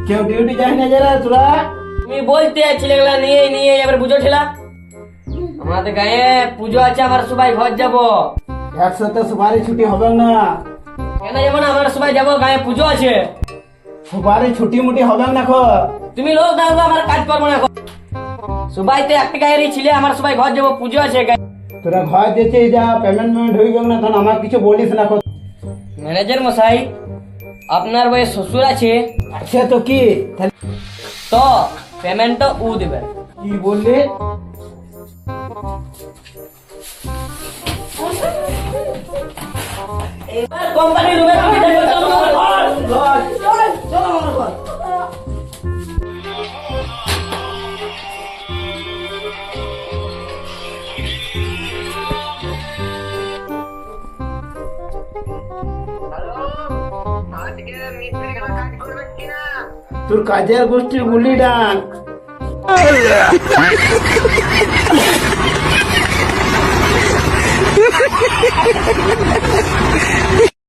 কেউ ডিউটি যায় না যারা তোরা? তুমি বলতে ছেলেগুলা নিয়ে নিয়ে এবার বুঝো ঠেলা। আমাদের গায়ে পুজো আছে, আমার সবাই ঘর যাব। একসাথে সবারই ছুটি হবে না। কেন যাবো না? আমরা সবাই যাবো, গায়ে পুজো আছে। সবারই ছুটি মুটি হবে না খো। তুমি লোক দাও, আমার কাজ করবো না। সবাই তো একটা গায়েরই ছিলে, আমার সবাই ঘর যাবো, পুজো আছে। তোরা ঘর দিয়েছে যা পেমেন্ট হয়ে গেল না, তখন আমার কিছু বলিস না খো। ম্যানেজার মশাই, আপনার বয়স শ্বশুর আছে সে তো কি তো পেমেন্ট তো ও দেবে। কি বললি? এবার কোম্পানি রুমে তুমি যাবে, চলো আমার ঘর। চলো আমার ঘর। তোর কাজের গোষ্ঠীর গুলি ডাক।